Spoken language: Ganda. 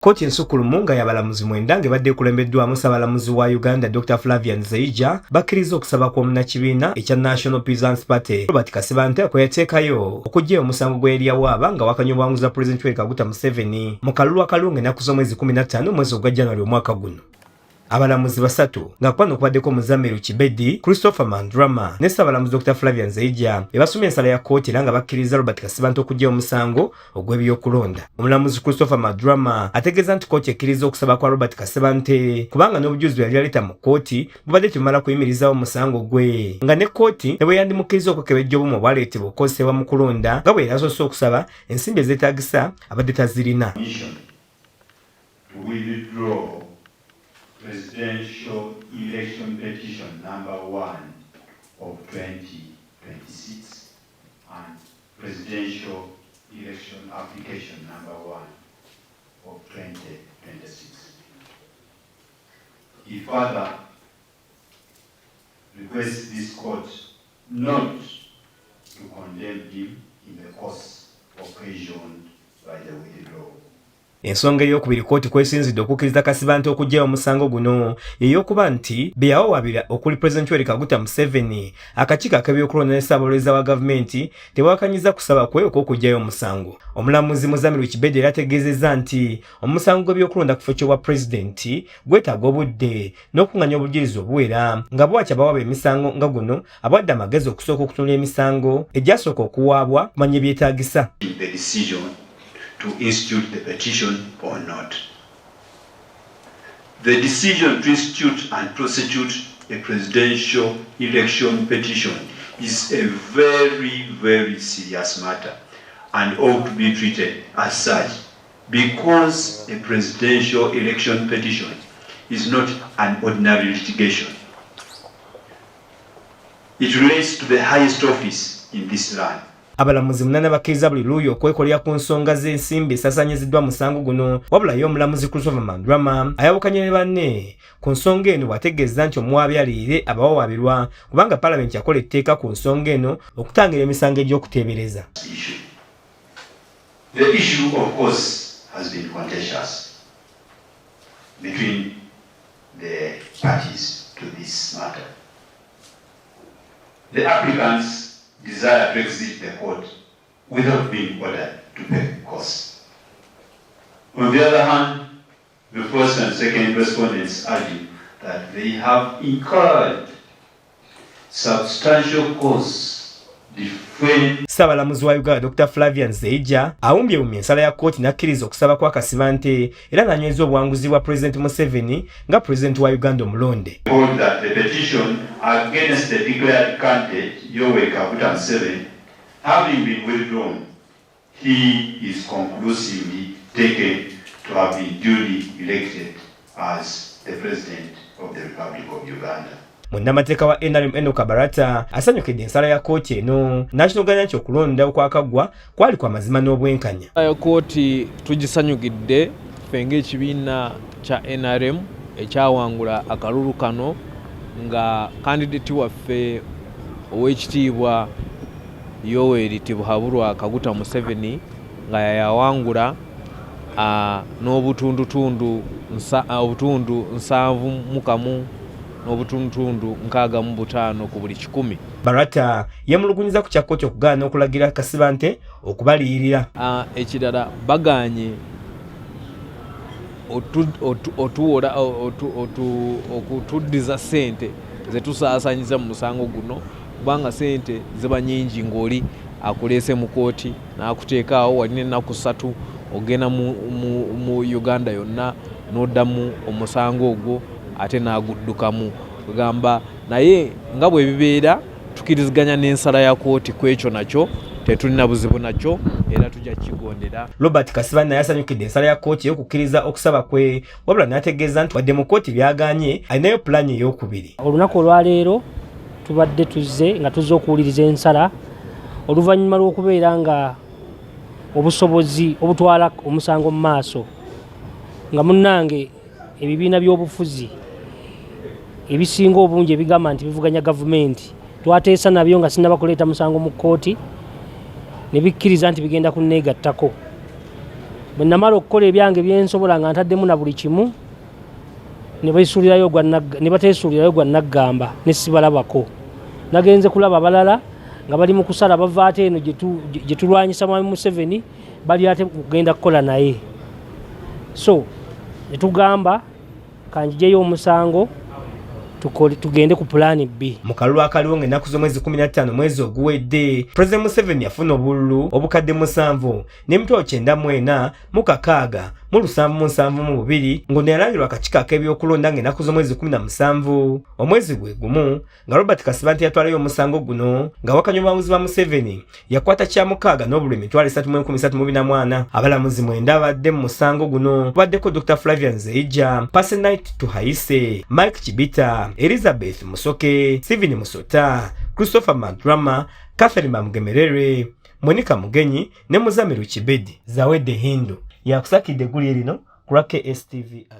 Kooti ensukulumu nga y'abalamuzi mwenda ng'ebadde ekulembeddwamu Ssaabalamuzi wa Uganda Dr. Flavia Nzeyija bakkiriza okusaba kw'omunnakibiina ekya National Peasants Party Robert Kasibante kwe yateekayo okujjayo omusango gwe yali yawaaba nga wakanya obuwanguzi bwa Pulezidenti Yoweri Kaguta Museveni mu kalulu akalungi ennaku z'omwezi 15 omwezi ogwa January omwaka guno. Abalamuzi basatu nga kwano kubaddeko Muzamiru Kibedi, Christopher Mandrama ne Ssaabalamuzi Dr. Flavia Nzeyija ebasomye ensala ya kkooti era nga bakkiriza Robert Kasibante okujjayo omusango ogw'ebyokulonda. Omulamuzi Christopher Mandrama ategeeza nti kkooti ekkiriza okusaba kwa Robert Kasibante kubanga n'obujulizi bwe yali aleeta mu kkooti bubadde tebumala kuyimirizawo omusango gwe, nga ne kkooti ne bwe yandimukkiriza okukebejja obumu obwaleetebwa okukozesebwa mu kulonda nga bwe yali asoose okusaba ensimbi ezeetaagisa abadde tazirina. Presidential election petition number 1 of 2026 and presidential election application number 1 of 2026. He further requests this court not to condemn him in the course occasioned by the withdrawal. Ensonga ey'okubiri kkooti kwesinzidde okukkiriza Kasibante okujjayo omusango guno y'okuba nti be yawawaabira okuli Pulezidenti Yoweri Kaguta Museveni akakiiko ak'ebyokulonda ne Ssaabawolereza wa gavumenti tebawakanyiza kusaba kwe okw'okujjayo omusango. Omulamuzi Muzamiru Kibedi era ategeezezza nti omusango gw'ebyokulonda ku kifo ky'obwa pulezidenti gwetaaga obudde n'okuŋŋanya obujulizi obuwera nga bw'atyo abawaaba emisango nga guno abadde amagezi okusooka okutunula emisango egyasooka okuwaabwa kumanya ebyetaagisa. To institute the petition or not. The decision to institute and prosecute a presidential election petition is a very, very serious matter and ought to be treated as such because a presidential election petition is not an ordinary litigation. It relates to the highest office in this land. Abalamuzi munana bakkiriza buli luuyi okwekolera ku nsonga z'ensimbi esaasaanyiziddwa musango guno, wabula ye omulamuzi Christopher Mandrama ayawukanye ne banne ku nsonga eno bw'ategeeza nti omuwaabi aliire abawawaabirwa kubanga Paalamenti yakola etteeka ku nsonga eno okutangira emisango egy'okuteebereza. The issue of course has been contentious between the parties to this matter. The applicants desire to exit the court without being ordered to pay costs. On the other hand, the first and second respondents argue that they have incurred substantial costs. Ssaabalamuzi wa Uganda Dr. Flavia Nzeyija awumbyewumbye ensala ya kkooti n'akkiriza okusaba kwa Kasibante era n'anyweza obuwanguzi bwa Pulezidenti Museveni nga Pulezidenti wa Uganda omulonde. That the petition against the declared candidate Yoweri Kaguta Museveni having been withdrawn, he is conclusively taken to have been duly elected as the President of the Republic of Uganda. Munnamateeka wa NRM Enoch Barata asanyukidde ensala ya kkooti eno n'akinooganya nti okulonda okwakaggwa kwali kwa mazima n'obwenkanya. Kkooti tugisanyukidde ffe ng'ekibiina kya NRM ekyawangula akalulu kano nga kandidati waffe ow'ekitiibwa Yoweri Tibuhaburwa Kaguta Museveni nga yawangula n'obutundutundu 7 n'obutundutundu 65 ku buli 100. Barata yamulugunyiza ku kya kkooti okugaana okulagira Kasibante okubaliyirira. Ekirala baganye okutuddiza ssente ze tusaasanyiza mu musango guno kubanga ssente ziba nyingi ng'oli akuleese mu kkooti n'akuteekaawo walina ennaku 3 ogenda mu Uganda yonna n'oddamu omusango ogwo ate n'aguddukamu kugamba naye nga bwe bibeera tukiriziganya n'ensala ya kkooti ku ekyo nakyo tetulina buzibu nakyo era tujja kukigondera. Robert Kasibante naye asanyukidde ensala ya kkooti y'okukkiriza okusaba kwe wabula n'ategeeza nti wadde mu kkooti byaganye alinayo pulaani ey'okubiri. Olunaku olwaleero tubadde tuzze nga tuzze okuwuliriza ensala oluvannyuma lw'okubeera nga obusobozi obutwala omusango mu maaso nga munnange ebibiina by'obufuzi ebisinga obungi ebigamba nti bivuganya gavumenti twateesa nabyo nga sinaba kuleeta musango mu kkooti ne bikkiriza nti bigenda kunneegattako bwe namala okukola ebyange byensobola nga ntaddemu na buli kimu ne bateesuulirayo gwa naggamba ne sibalabako. Nagenze kulaba abalala nga bali mu kusala bava ate eno gye tulwanyisa Mwami Museveni bali ate kugenda kukola naye. So ne tugamba kanjijeyo omusango tugende ku plan B. Mu kalulu akaliwo ng'ennaku z'omwezi 15 mwezi oguwedde, President Museveni yafuna obululu obukadde 7 n'emitwalo 94 mu 6 mu 772 ng'ono yalangirwa akakiiko ak'ebyokulonda ng'ennaku z'omwezi 17 omwezi gwe gumu nga Robert Kasibante yatwalayo omusango guno ng'awakanya obuwanguzi bwa Museveni yakwata kya 6 n'obululu emitwalo 3,134. Abalamuzi 9 abadde mu musango guno baddeko Dr. Flavian Nzeija, Pasenite Tuhayise, Mike Chibita, Elizabeth Musoke, Steven Musota, Christopher Madrama, Catherine Bamugemerere, Monica Mugenyi ne Muzamiru Kibedi. Zawedde Hindu yakusakidde eggulu lino ku KSTV.